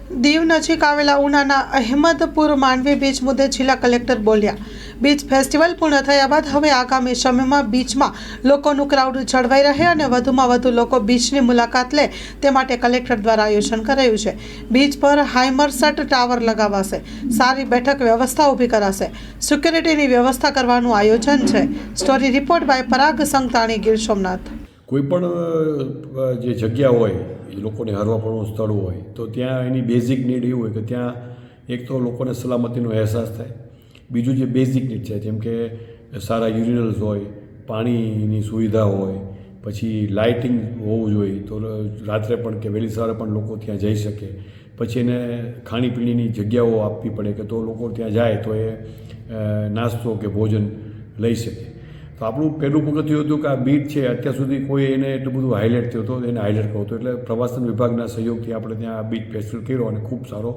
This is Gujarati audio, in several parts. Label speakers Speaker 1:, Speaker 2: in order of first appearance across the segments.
Speaker 1: દીવ નજીક આવેલા ઉનાના અહેમદપુર માંડવી બીચ મુદ્દે જિલ્લા કલેક્ટર બોલ્યા. બીચ ફેસ્ટિવલ પૂર્ણ થયા બાદ હવે આગામી સમયમાં બીચમાં લોકોનું ક્રાઉડ જળવાઈ રહે અને વધુમાં વધુ લોકો બીચની મુલાકાત લે તે માટે કલેક્ટર દ્વારા આયોજન કરાયું છે. બીચ પર હાઇમરસટ ટાવર લગાવાશે, સારી બેઠક વ્યવસ્થા ઊભી કરાશે, સિક્યુરિટીની વ્યવસ્થા કરવાનું આયોજન છે. સ્ટોરી રિપોર્ટ બાય પરાગ સંતાણી, ગીર સોમનાથ.
Speaker 2: કોઈ પણ જે જગ્યા હોય એ લોકોને હરવા ફરવાનું સ્થળ હોય તો ત્યાં એની બેઝિક નીડ એવી હોય કે ત્યાં એક તો લોકોને સલામતીનો અહેસાસ થાય. બીજું જે બેઝિક નીડ છે જેમ કે સારા યુરિનલ્સ હોય, પાણીની સુવિધા હોય, પછી લાઇટિંગ હોવું જોઈએ તો રાત્રે પણ કે વહેલી સવારે પણ લોકો ત્યાં જઈ શકે. પછી એને ખાણીપીણીની જગ્યાઓ આપવી પડે કે તો લોકો ત્યાં જાય તો એ નાસ્તો કે ભોજન લઈ શકે. તો આપણું પહેલું પગથિયું હતું કે આ બીચ છે અત્યાર સુધી કોઈ એને એટલું બધું હાઇલાઇટ થયો હતો, એને હાઇલાઇટ કરવો હતો. એટલે પ્રવાસન વિભાગના સહયોગથી આપણે ત્યાં આ બીચ ફેસ્ટિવલ કર્યો અને ખૂબ સારો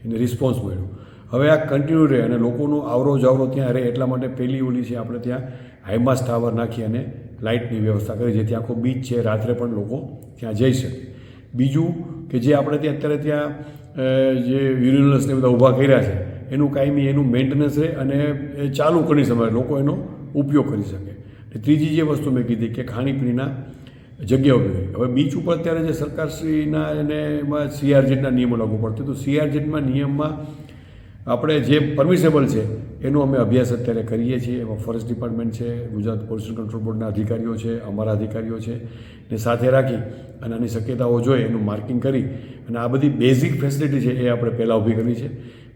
Speaker 2: એને રિસ્પોન્સ મળ્યો. હવે આ કન્ટિન્યુ રહે અને લોકોનો આવરો જાવરો ત્યાં રહે એટલા માટે પહેલી ઓલી છે આપણે ત્યાં હાઈમાસ ટાવર નાખી અને લાઇટની વ્યવસ્થા કરી જેથી આખો બીચ છે રાત્રે પણ લોકો ત્યાં જઈ શકે. બીજું કે જે આપણે ત્યાં અત્યારે ત્યાં જે યુરિનલ્સને બધા ઊભા કર્યા છે એનું કાયમી એનું મેન્ટેનન્સ રહે અને એ ચાલુ કરી સમય લોકો એનો ઉપયોગ કરી શકે. ત્રીજી જે વસ્તુ મેં કીધી કે ખાણીપીણીના જગ્યાઓ બી. હવે બીચ ઉપર અત્યારે જે સરકારશ્રીના અને એમાં CRZ નિયમો લાગુ પડશે તો CRZ નિયમમાં આપણે જે પરમિશેબલ છે એનો અમે અભ્યાસ અત્યારે કરીએ છીએ. એમાં ફોરેસ્ટ ડિપાર્ટમેન્ટ છે, ગુજરાત પોલ્યુશન કંટ્રોલ બોર્ડના અધિકારીઓ છે, અમારા અધિકારીઓ છે ને સાથે રાખી અને આની શક્યતાઓ જોઈ એનું માર્કિંગ કરી અને આ બધી બેઝિક ફેસિલિટી છે એ આપણે પહેલાં ઊભી કરવી છે.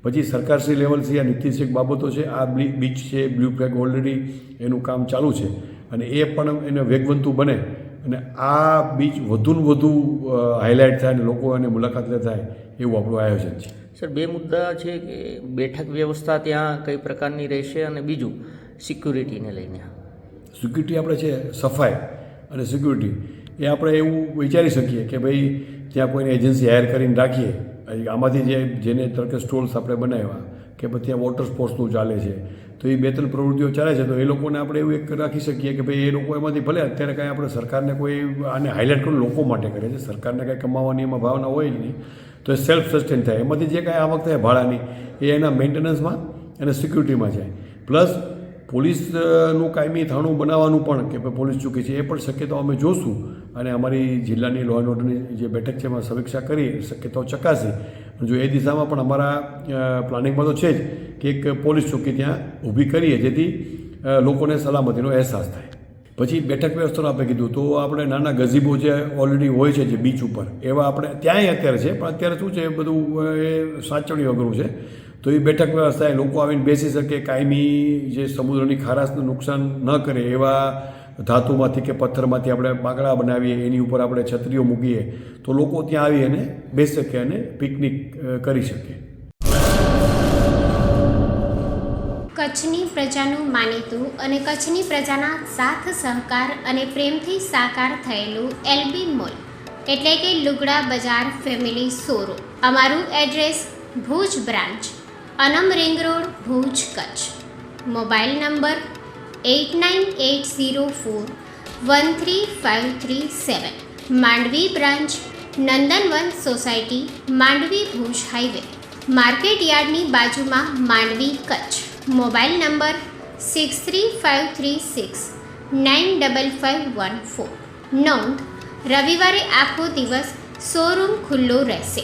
Speaker 2: પછી સરકારશ્રી લેવલથી આ નીતિશક બાબતો છે. આ બીચ છે બ્લુ ફ્લેગ ઓલરેડી એનું કામ ચાલુ છે અને એ પણ એને વેગવંતું બને અને આ બીચ વધુને વધુ હાઇલાઇટ થાય અને લોકો એને મુલાકાત લે થાય એવું આપણું આયોજન છે.
Speaker 3: સર, બે મુદ્દા છે કે બેઠક વ્યવસ્થા ત્યાં કઈ પ્રકારની રહેશે અને બીજું સિક્યુરિટીને લઈને.
Speaker 2: સિક્યુરિટી આપણે છે સફાઈ અને સિક્યુરિટી એ આપણે એવું વિચારી શકીએ કે ભાઈ ત્યાં કોઈને એજન્સી હાયર કરીને રાખીએ. આમાંથી જેને તરકે સ્ટોલ્સ આપણે બનાવ્યા કે પછી ત્યાં વોટર સ્પોર્ટ્સનું ચાલે છે તો એ 2-3 પ્રવૃત્તિઓ ચાલે છે તો એ લોકોને આપણે એવું એક રાખી શકીએ કે ભાઈ એ લોકો એમાંથી ભલે અત્યારે કાંઈ આપણે સરકારને કોઈ આને હાઇલાઇટ કરીને લોકો માટે કરે છે, સરકારને કાંઈ કમાવાની એમાં ભાવના હોય જ નહીં તો એ સેલ્ફ સસ્ટેન થાય. એમાંથી જે કાંઈ આવક થાય ભાડાની એ એના મેન્ટેનન્સમાં અને સિક્યુરિટીમાં જાય. પ્લસ પોલીસનું કાયમી થાણું બનાવવાનું પણ કે પોલીસ ચૂકી છે એ પણ શક્યતાઓ અમે જોશું અને અમારી જિલ્લાની લો એન્ડ ઓર્ડરની જે બેઠક છે એમાં સમીક્ષા કરી શક્યતાઓ ચકાસી. જો એ દિશામાં પણ અમારા પ્લાનિંગમાં તો છે જ કે એક પોલીસ ચોકી ત્યાં ઊભી કરીએ જેથી લોકોને સલામતીનો અહેસાસ થાય. પછી બેઠક વ્યવસ્થાનું આપણે કીધું તો આપણે નાના ગઝીબો જે ઓલરેડી હોય છે જે બીચ ઉપર એવા આપણે ત્યાંય અત્યારે છે પણ અત્યારે શું છે બધું એ સાચવણી વગરનું છે તો એ બેઠક વ્યવસ્થા લોકો આવીને બેસી શકે, કાયમી જે સમુદ્રની ખારાશને નુકસાન ન કરે એવા ધાતુમાંથી કે પથ્થરમાંથી આપણે બાંકડા બનાવીએ, એની ઉપર આપણે છત્રીઓ મૂકીએ તો લોકો ત્યાં આવી અને બેસી શકે અને પિકનિક કરી શકે.
Speaker 4: કચ્છની પ્રજાનું માનીતું અને કચ્છની પ્રજાના સાથ સહકાર અને પ્રેમથી સાકાર થયેલું LB મોલ એટલે કે લુગડા બજાર ફેમિલી શોરૂમ. અમારું address Bhuj branch, Anam ring road, Bhuj, Kutch. Mobile number 8980413537. Mandvi branch, Nandanvan society, Mandvi, Bhuj highway, market યાર્ડની બાજુમાં, માંડવી, કચ્છ. Mobile number 6353695514. નોંધ: રવિવારે આખો દિવસ શોરૂમ ખુલ્લો રહેશે.